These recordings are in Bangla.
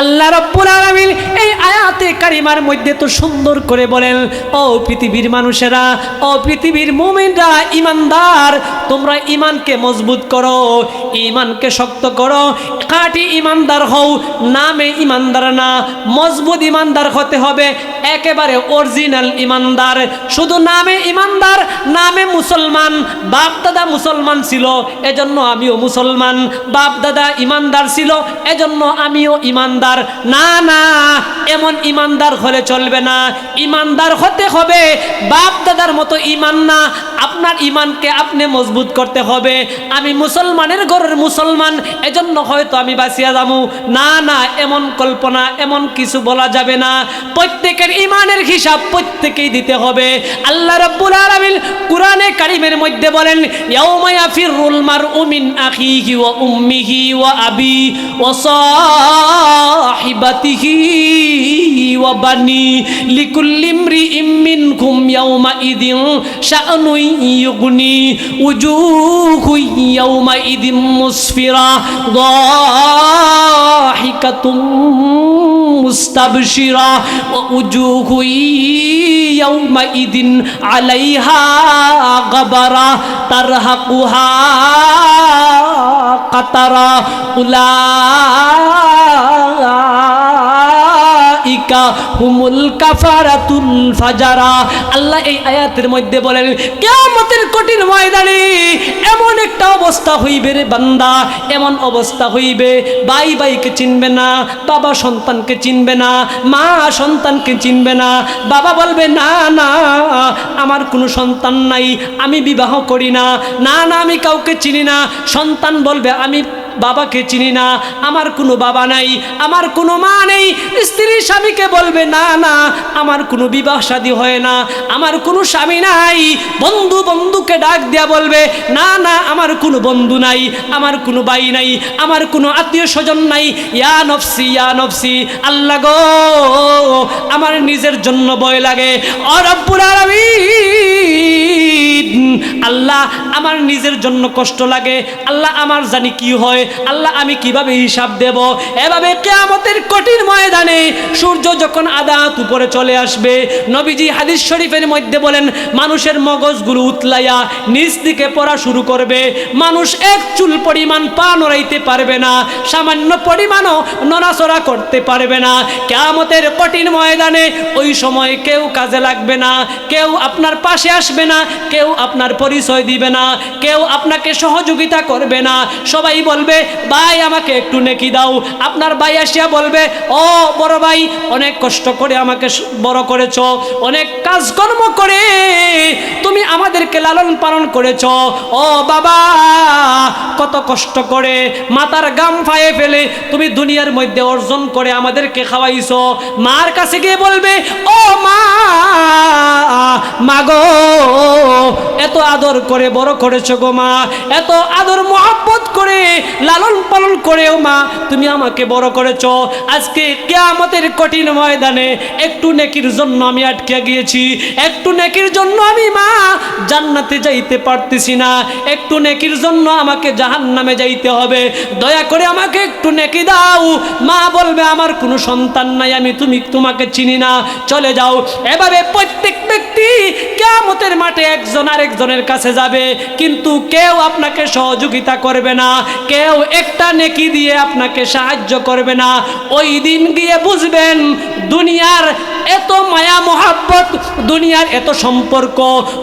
আল্লাহ রাব্বুল আলামিন এই আয়াতে কারিমার মধ্যে তো সুন্দর করে বলেন, ও পৃথিবীর মানুষেরা, ও পৃথিবীর মুমিনরা, ঈমানদার, তোমরা ঈমানকে মজবুত করো, ঈমানকে শক্ত করো, খাঁটি ঈমানদার হও। নামে ঈমানদার না, মজবুত ঈমানদার হতে হবে, একেবারে অরিজিনাল ঈমানদার। শুধু নামে ঈমানদার, নামে মুসলমান, বাপ দাদা মুসলমান ছিল এজন্য আমিও মুসলমান, বাপ দাদা ঈমানদার ছিল এজন্য আমিও ঈমানদার। না না, এমন ঈমানদার হলে চলবে না। ঈমানদার হতে হবে, বাপ দাদার মতো ঈমান না। আপনার ঈমানকে আপনি মজবুত করতে হবে। আমি মুসলমানের ঘরের মুসলমান এজন্য হয়তো আমি বাঁচিয়া যাবো, না না, এমন কল্পনা, এমন কিছু বলা যাবে না। প্রত্যেকের ঈমানের হিসাব প্রত্যেকেই দিতে হবে। আল্লাহ রাব্বুল আলামিন কুরআনে কারীমের মধ্যে বলেন, ইয়াউমা ইয়াফিরুল মারউ মিন আখিহি ওয়া উম্মিহি ওয়া আবি ওয়া সাহিবাতিহি ওয়া বানি লিকুল্লি ইমরিইম মিনকুম ইয়াউমা ইদিন শাআনুন ইউগনি উজুহু ইয়াউমা ইদিন মুসফিরা দাহিকাতুম মুস্তাবশিরা ওয়া উজুহু ইয়াউমা ইদিন আলাইহা গাবারা তারহাকুহা কাতারা উলাইকা হুমুল কাফারাতুল ফাজারা। আল্লাহ এই আয়াতের মধ্যে বলেন, কিয়ামতের কঠিন ময়দানে এমন একটা অবস্থা হইবে রে বান্দা, এমন অবস্থা হইবে, ভাই ভাইকে চিনবে না, বাবা সন্তানকে চিনবে না, মা সন্তানকে চিনবে না। বাবা বলবে, না না, আমার কোনো সন্তান নাই, আমি বিবাহ করি না, না না, আমি কাউকে চিনি না। সন্তান বলবে, আমি বাবাকে চিনি না, আমার কোনো বাবা নাই, আমার কোনো মা নেই। স্ত্রী স্বামীকে বলবে, না না, আমার কোনো বিবাহ শাদী হয় না, আমার কোনো স্বামী নাই। বন্ধু বন্ধুকে ডাক দিয়া বলবে, না না, আমার কোনো বন্ধু নাই, আমার কোনো ভাই নাই, আমার কোনো আত্মীয় স্বজন নাই। ইয়া নফসি, ইয়া নফসি, আল্লাহ গো, আমার নিজের জন্য ভয় লাগে। ও রব্বুল আলামিন, আল্লাহ আমার নিজের জন্য কষ্ট লাগে, আল্লাহ আমার জানি কি হয়, আল্লাহ আমি কিভাবে হিসাব দেব। এভাবে কিয়ামতের কঠিন ময়দানে সূর্য যখন আদাত উপরে চলে আসবে, নবীজি হাদিস শরীফের মধ্যে বলেন, মানুষের মগজগুলো উতলাইয়া নিচ দিকে পড়া শুরু করবে। মানুষ এক চুল পরিমাণ পা নড়াইতে পারবে না, সামান্য পরিমাণও নড়াচড়া করতে পারবে না। কিয়ামতের কঠিন ময়দানে ওই সময় কেউ কাজে লাগবে না, কেউ আপনার পাশে আসবে না, কেউ আপনার পরিচয় দিবে না, কেউ আপনাকে সহযোগিতা করবে না। সবাই বলবে, ভাই আমাকে একটু নেকি দাও। আপনার ভাই আসিয়া বলবে, ও বড় ভাই, অনেক কষ্ট করে আমাকে বড় করেছ, অনেক কাজকর্ম করে তুমি আমাদেরকে লালন পালন করেছ। ও বাবা, কত কষ্ট করে মাথার গাম ফায়ে ফেলে তুমি দুনিয়ার মধ্যে অর্জন করে আমাদেরকে খাওয়াইছ। মার কাছে গিয়ে বলবে, ও মা, মাগো, এত আদর করে বড় করেছো গো মা, এত আদর মহব্বত করে লালন পালন করেও মা তুমি আমাকে বড় করেছো। আজকে কিয়ামতের কঠিন ময়দানে একটু নেকির জন্য আমি আটকে গিয়েছি, একটু নেকির জন্য আমি মা জান্নাতে যাইতে পারতেছি না, একটু নেকির জন্য আমাকে জাহান্নামে যাইতে হবে, দয়া করে আমাকে একটু নেকি দাও। মা বলবে, আমার কোনো সন্তান নাই, আমি তোমাকে চিনি না, চলে যাও। এভাবে প্রত্যেক ব্যক্তি কিয়ামতের মাঠে একজন আরেকজনের কাছে যাবে, কিন্তু কেউ আপনাকে সহযোগিতা করবে না, কেউ একটা নেকি দিয়ে আপনাকে সাহায্য করবে না। ওই দিন গিয়ে বুঝবেন দুনিয়ার এত মায়া মহাব্বত, দুনিয়ার এত সম্পর্ক,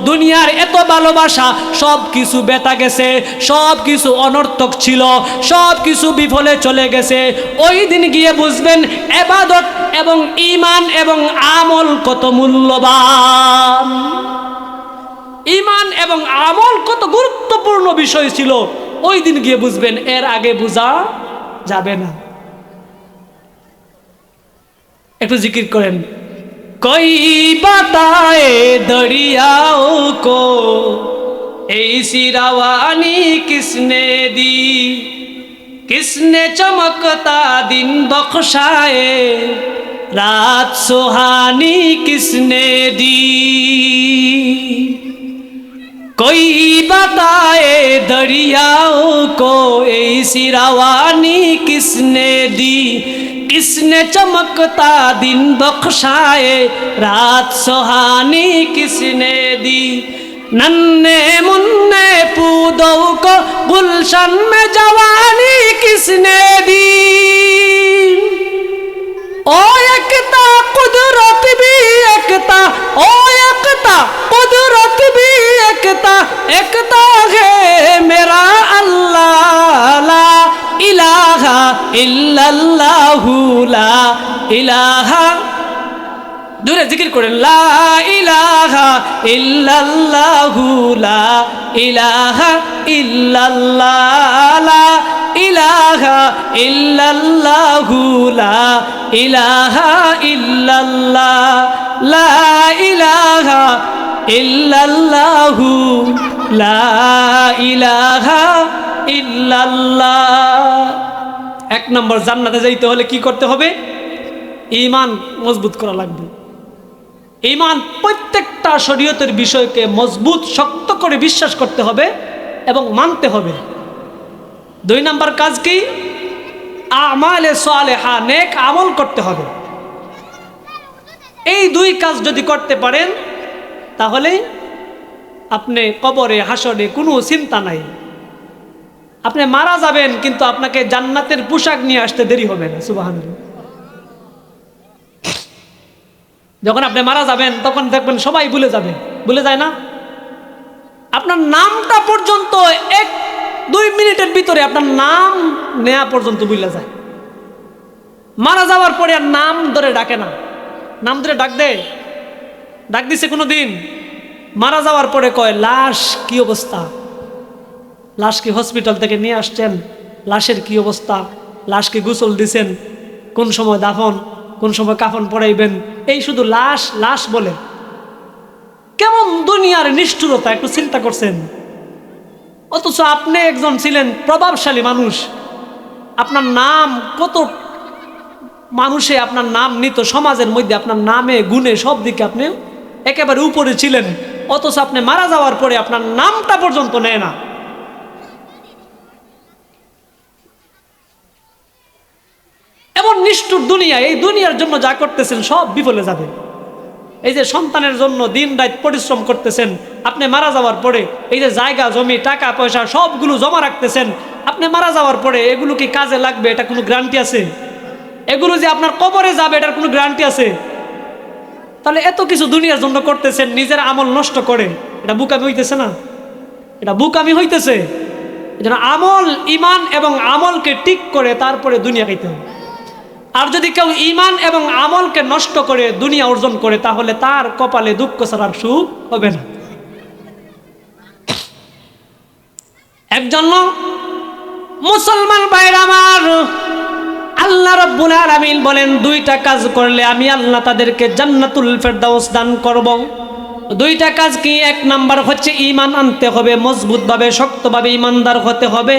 দুনিয়ার এত ভালোবাসা সব কিছু বেতা গেছে, সব কিছু অনর্থক ছিল, সব কিছু বিফলে চলে গেছে। ওই দিন গিয়ে বুঝবেন ইবাদত এবং ঈমান এবং আমল কত মূল্যবান, ঈমান এবং আমল কত গুরুত্বপূর্ণ বিষয় ছিল। ওই দিন গিয়ে বুঝবেন, এর আগে বোঝা যাবে না। একটু জিকির করেন, कोई बताए दरियाओं को ऐसी रवानी किसने दी, किसने चमकता दिन बख्शाए रात सुहानी किसने दी। कोई बताए दरियाओं को ऐसी रवानी किसने दी, किसने चमकता दिन बख्शाए रात सुहानी किसने दी नन्हे मुन्ने पूदों को गुलशन में जवानी किसने दी ओ एकता कुदरत भी एकता ओ एकता कुदरत भी एकता एकता है मेरा अल्लाह ला इलाहा इल्लल्लाहु ला इलाहा दूरे जिक्र करें ला इलाहा इल्लल्लाहु ला इलाहा इल्लल्लाह ला इलाहा इल्लल्लाहु ला इलाहा इल्लल्लाह ला इलाहा इल्लल्लाहु ला इलाहा इल्लल्लाह। एक नंबर জান্নাতে যাইতে হলে কি করতে হবে? ঈমান মজবুত করা লাগবে। ঈমান প্রত্যেকটা শরীয়তের বিষয়কে মজবুত শক্ত করে বিশ্বাস করতে হবে এবং মানতে হবে। দুই নাম্বার কাজ কি? আমালে সালেহা, নেক আমল করতে হবে। এই দুই কাজ যদি করতে পারেন তাহলে আপনি কবরে হাসরে কোনো চিন্তা নাই। আপনি মারা যাবেন কিন্তু আপনাকে জান্নাতের পোশাক নিয়ে আসতে দেরি হবে না। সুবহানাল্লাহ। যখন আপনি মারা যাবেন তখন দেখবেন সবাই ভুলে যাবে, ভুলে যায় না? আপনার নামটা পর্যন্ত 1-2 মিনিটের ভিতরে আপনার নাম নেয়া পর্যন্ত ভুলে যায়। মারা যাওয়ার পরে আর নাম ধরে ডাকে না। নাম ধরে ডাক দেয়? ডাক দিছে কোনো দিন? মারা যাওয়ার পরে কয় লাশ কি অবস্থা, লাশ কি হসপিটাল থেকে নিয়ে আসছেন, লাশের কি অবস্থা, লাশকে গোসল দিছেন, কোন সময় দাফন, কোন সময় কাফন পড়াইবেন, এই শুধু লাশ লাশ বলে। কেমন দুনিয়ার নিষ্ঠুরতা, একটু চিন্তা করছেন? অথচ আপনি একজন ছিলেন প্রভাবশালী মানুষ, আপনার নাম কত মানুষে আপনার নাম নিত, সমাজের মধ্যে আপনার নামে গুণে সব দিকে আপনি একেবারে উপরে ছিলেন, অথচ আপনি মারা যাওয়ার পরে আপনার নামটা পর্যন্ত নেয় না। এমন নিষ্ঠুর দুনিয়া, এই দুনিয়ার জন্য যা করতেছেন সব বিফলে যাবে। এই যে সন্তানের জন্য দিন রাত পরিশ্রম করতেছেন, আপনি মারা যাওয়ার পরে এই যে জায়গা জমি টাকা পয়সা সবগুলো জমা রাখতেছেন, আপনি মারা যাওয়ার পরে এগুলো কি কাজে লাগবে? এটা কোনো গ্যারান্টি আছে? এগুলো যে আপনার কবরে যাবে এটার কোনো গ্যারান্টি আছে? তাহলে এত কিছু দুনিয়ার জন্য করতেছেন, নিজের আমল নষ্ট করে, এটা বুকামি হইতেছে না? এটা বুকামি হইতেছে। এজন্য আমল, ঈমান এবং আমলকে ঠিক করে তারপরে দুনিয়া খাইতে হবে। আর যদি কেউ ঈমান এবং আমলকে নষ্ট করে দুনিয়া অর্জন করে তাহলে তার কপালে দুঃখ ছাড়ার সুখ হবে না। একজন মুসলমান ভাইরা আমার, আল্লাহ রাব্বুল আলামিন বলেন দুইটা কাজ করলে আমি আল্লাহ তাদেরকে জান্নাতুল ফেরদাউস দান করব। দুইটা কাজ কি? এক নাম্বার হচ্ছে ঈমান আনতে হবে, মজবুতভাবে শক্তভাবে ঈমানদার হতে হবে।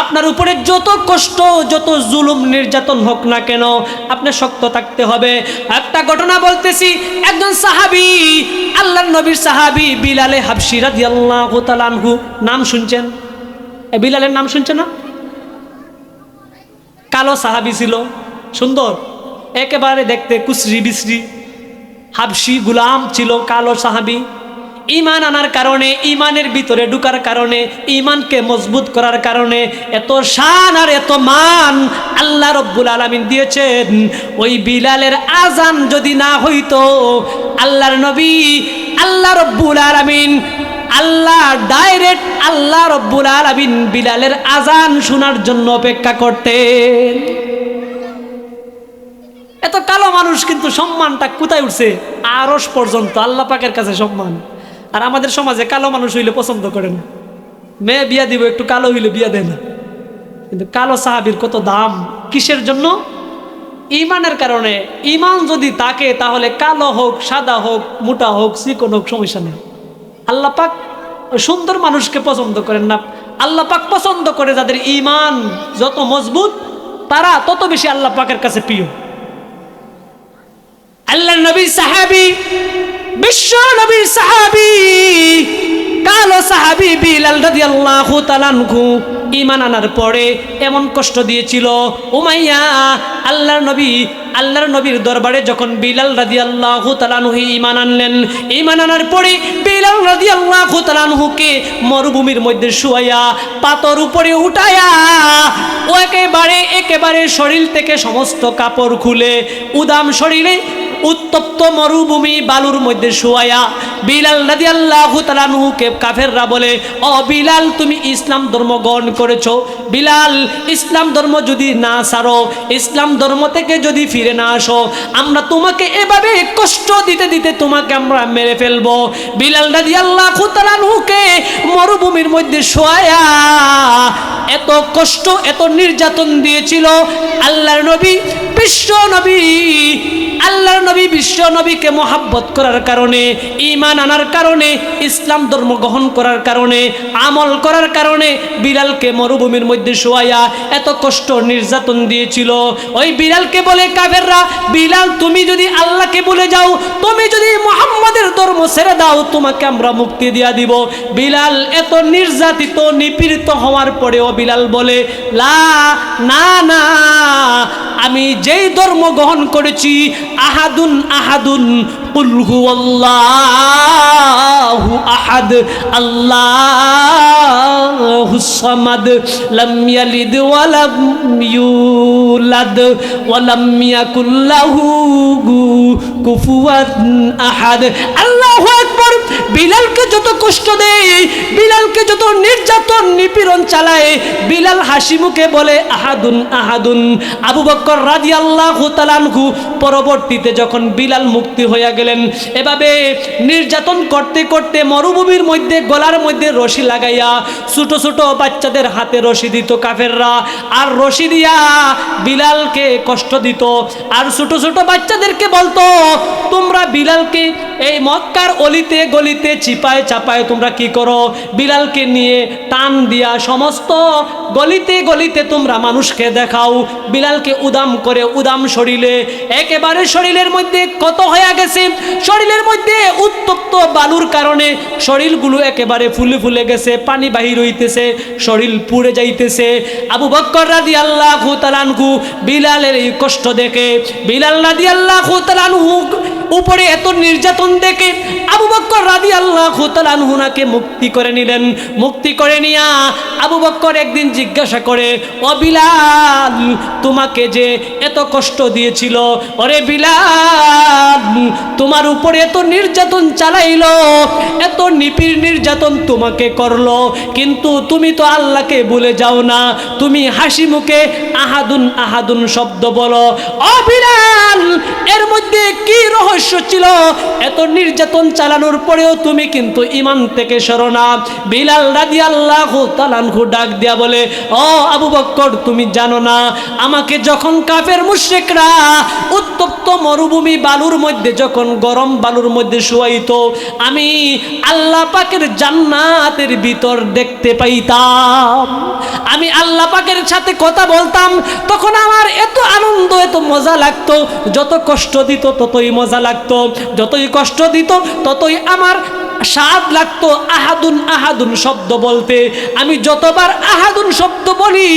আপনার উপরে যত কষ্ট যত জুলুম নির্যাতন হোক না কেন আপনি শক্ত থাকতে হবে। একটা ঘটনা বলতেছি, একজন সাহাবী, আল্লাহর নবীর সাহাবী বিলালে হাবশী রাদিয়াল্লাহু তাআলা আনহু, নাম শুনছেন? এই বিলালের নাম শুনছেন না? কালো সাহাবী ছিল, সুন্দর, একেবারে দেখতে কুসরি বিশ্রী, হাবশী গোলাম ছিল, কালো সাহাবী। ঈমান আনার কারণে, ঈমানের ভিতরে ঢুকার কারণে, ঈমানকে মজবুত করার কারণে এত শান আর এত মান আল্লাহ রব্বুল আলামিন দিয়েছেন। ওই বিলালের আজান যদি না হইতো, আল্লাহর নবী, আল্লাহ রব্বুল আলামিন, আল্লাহ ডাইরেক্ট আল্লাহ রব্বুল আলামিন বিলালের আজান শোনার জন্য অপেক্ষা করতেন। এত কালো মানুষ কিন্তু সম্মানটা কোথায় উঠছে? আরশ পর্যন্ত আল্লাহ পাকের কাছে সম্মান। আর আমাদের সমাজে কালো মানুষ হইলে পছন্দ করে না, মেয়ে বিয়া দিব একটু কালো হইলে বিয়া দেয় না। কিন্তু কালো সাহাবীর কত দাম, কিসের জন্য? ঈমানের কারণে। ঈমান যদি থাকে তাহলে কালো হোক, সাদা হোক, মোটা হোক, চিকন হোক, সমস্যা নেই। আল্লাহ পাক সুন্দর মানুষকে পছন্দ করেন না, আল্লাহ পাক পছন্দ করে যাদের ঈমান যত মজবুত তারা তত বেশি আল্লাহ পাকের কাছে প্রিয়। আল্লাহ নবী সাহাবী, বিশ্ব নবীর সাহাবী কালো সাহাবী বিলাল রাদিয়াল্লাহু তাআলা আনহু ঈমান আনার পরে এমন কষ্ট দিয়েছিল। উমাইয়া আল্লাহর নবীর দরবারে যখন বিলাল রাদিয়াল্লাহু তাআলা আনহু ঈমান আনলেন, ঈমান আনার পরে বিলাল রাদিয়াল্লাহু তাআলা আনহুকে মরুভূমির মধ্যে শুয়াইয়া পাথর উপরে উঠায়া ও একেবারে শরীর থেকে সমস্ত কাপড় খুলে উদাম শরীরে উত্তপ্ত মরুভূমি বালুর মধ্যে শুয়ায়া বিলাল রাদিয়াল্লাহু তাআলা আনহুকে কাফেররা বলে, ও বিলাল, তুমি ইসলাম ধর্ম গ্রহণ করেছো। বিলাল, ইসলাম ধর্ম যদি না ছাড়ো, ইসলাম ধর্ম থেকে যদি ফিরে না আসো, আমরা তোমাকে এভাবে কষ্ট দিতে দিতে তোমাকে আমরা মেরে ফেলবো। বিলাল রাদিয়াল্লাহু তাআলা আনহুকে মরুভূমির মধ্যে শোয়ায়া এত কষ্ট, এত নির্যাতন দিয়েছিল আল্লাহর নবী বিশ্ব নবীকে মহাব্বত করার কারণে, ঈমান আনার কারণে, ইসলাম ধর্ম গ্রহণ করার কারণে, আমল করার কারণে বিলালকে মরুভূমির মধ্যে শোয়াইয়া এত কষ্ট নির্যাতন দিয়েছিল। ওই বিলালকে বলে কাফেররা, বিলাল, তুমি যদি আল্লাহকে ভুলে যাও, তুমি যদি মুহাম্মাদের ধর্ম ছেড়ে দাও, তোমাকে আমরা মুক্তি দিয়া দিব। বিলাল এত নির্যাতিত নিপীড়িত হওয়ার পরেও বিলাল বলে, না, আমি যেই ধর্ম গ্রহণ করেছি, আহাদুন কুল হুয়াল্লাহু আহাদ, আল্লাহুস সামাদ, লাম ইয়ালিদ ওয়া লাম ইউলাদ ওয়া লাম ইয়াকুল লাহু কুফুয়ান আহাদ। আল্লাহু আকবার। বিলালকে যত কষ্ট দেয়, বিলালকে যত নির্যাতন নিপীড়ন চালায়, বিলাল হাসি মুখে বলে আহাদুন। আবু বকর রাদিয়াল্লাহু তাআলা আনহু পরবর্তীতে যখন বিলাল মুক্তি হয়ে গেলেন, এভাবে নির্যাতন করতে করতে মরুভূমির মধ্যে গলার মধ্যে রশি লাগাইয়া ছোট ছোট বাচ্চাদের হাতে রশি দিত কাফেররা, আর রশি দিয়া বিলালকে কষ্ট দিত। আর ছোট ছোট বাচ্চাদেরকে বলতো, তোমরা বিলালকে এই মক্কার অলিতে গলিতে চিপায় চাপায় তোমরা কি করো, বিলালকে নিয়ে টান দিয়া সমস্ত গলিতে গলিতে তোমরা মানুষকে দেখাও। বিলালকে উদাম করে, উদাম শরীরে, একেবারে শরীরের মধ্যে কত হয়ে গেছে, শরীরের মধ্যে উত্তপ্ত বালুর কারণে শরীরগুলো একেবারে ফুলে ফুলে গেছে, পানি বাহির হইতেছে, শরীর পুড়ে যাইতেছে। আবু বকর রাদিয়াল্লাহু তাআলা আনহু বিলালের এই কষ্ট দেখে, বিলাল রাদিয়াল্লাহু তাআলা আনহু উপরে এত নির্যাতন দেখে আবু বকর রাদিয়াল্লাহু তাআলা আনহু নাকে মুক্তি করে নিলেন। মুক্তি করে নিয়া আবু বকর একদিন জিজ্ঞাসা করে, ও বিলাল, তোমাকে যে এত কষ্ট দিয়েছিল, ওরে বিলাল, তোমার উপরে এত নির্যাতন চালাইলো, এত নির্যাতন তোমাকে করলো, কিন্তু তুমি তো আল্লাহকে ভুলে যাও না, তুমি হাসি মুখে আহাদুন শব্দ বলো। ও বিলাল, এর মধ্যে কি রহস্য ছিল? এত নির্যাতন চালানোর পরেও তুমি কিন্তু ঈমান থেকে সরো না। বিলাল রাদিয়াল্লাহু তাআলা আনহু ডাক দিয়া বলে, ও আবু বকর, তুমি জানো না, আমাকে যখন কাফের মুশরিকরা উত্তপ্ত মরুভূমি বালুর মধ্যে, যখন গরম বালুর মধ্যে শুয়াইতো, আমি আল্লাহ পাকের জান্নাতের ভিতর দেখতে পাইতাম, আমি আল্লাহ পাকের সাথে কথা বলতাম, তখন আমার এত আনন্দ, এত মজা লাগতো। যত কষ্ট দিত ততই মজা লাগতো, যতই কষ্ট দিত ততই আমার স্বাদ লাগতো আহাদুন শব্দ বলতে। আমি যতবার আহাদুন শব্দ বলি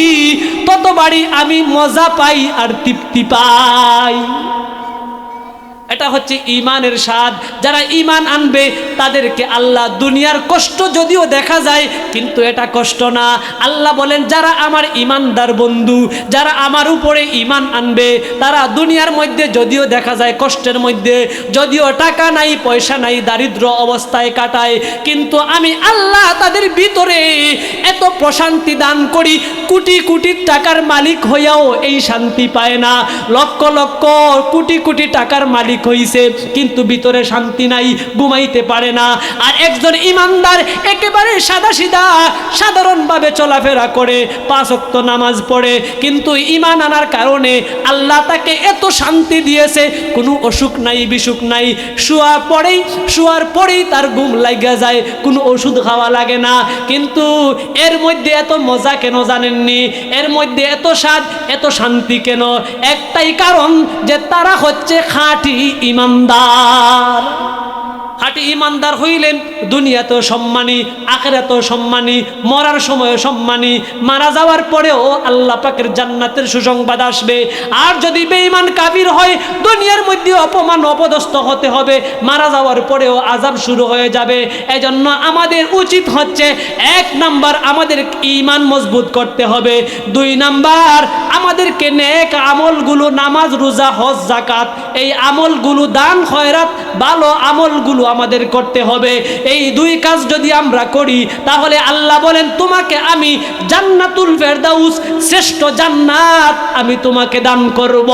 ততবারই আমি মজা পাই আর তৃপ্তি পাই। এটা হচ্ছে ঈমানের স্বাদ। যারা ঈমান আনবে তাদেরকে আল্লাহ, দুনিয়ার কষ্ট যদিও দেখা যায় কিন্তু এটা কষ্ট না। আল্লাহ বলেন, যারা আমার ঈমানদার বন্ধু, যারা আমার উপরে ঈমান আনবে, তারা দুনিয়ার মধ্যে যদিও দেখা যায় কষ্টের মধ্যে, যদিও টাকা নাই পয়সা নাই, দারিদ্র অবস্থায় কাটায়, কিন্তু আমি আল্লাহ তাদের ভিতরে এত প্রশান্তি দান করি। কোটি কোটি টাকার মালিক হইয়াও এই শান্তি পায় না, লক্ষ লক্ষ কোটি কোটি টাকার মালিক হইছে কিন্তু ভিতরে শান্তি নাই, ঘুমাইতে পারে না। আর একজন ইমানদার একেবারে সাদাসিধা সাধারণভাবে চলাফেরা করে, 5 ওয়াক্ত নামাজ পড়ে, কিন্তু ঈমান আনার কারণে আল্লাহ তাকে এত শান্তি দিয়েছে, কোনো অসুখ নাই, বিসুখ নাই, শোয়ার পরেই তার ঘুম লাগা যায়, কোনো ওষুধ খাওয়া লাগে না। কিন্তু এর মধ্যে এত মজা কেন জানেননি? এর মধ্যে এত স্বাদ, এত শান্তি কেন? একটাই কারণ, যে তারা হচ্ছে খাঁটি ঈমানদার। খাঁটি ইমানদার হইলেন দুনিয়াতেও সম্মানী, আখিরাতেও সম্মানী, মরার সময়ও সম্মানী, মারা যাওয়ার পরেও আল্লাহ পাকের জান্নাতের সুসংবাদ আসবে। আর যদি বেঈমান কাফির হয় দুনিয়ার মধ্যে অপমান অপদস্থ হতে হবে, মারা যাওয়ার পরেও আযাব শুরু হয়ে যাবে। এজন্য আমাদের উচিত হচ্ছে 1 নাম্বার আমাদের ঈমান মজবুত করতে হবে, 2 নাম্বার আমাদেরকে নেক আমলগুলো নামাজ রোজা হজ যাকাত এই আমলগুলো দান খয়রাত ভালো আমলগুলো আমাদের করতে হবে। এই 2 কাজ যদি আমরা করি তাহলে আল্লাহ বলেন তোমাকে আমি জান্নাতুল ফেরদাউস শ্রেষ্ঠ জান্নাত আমি তোমাকে দান করব।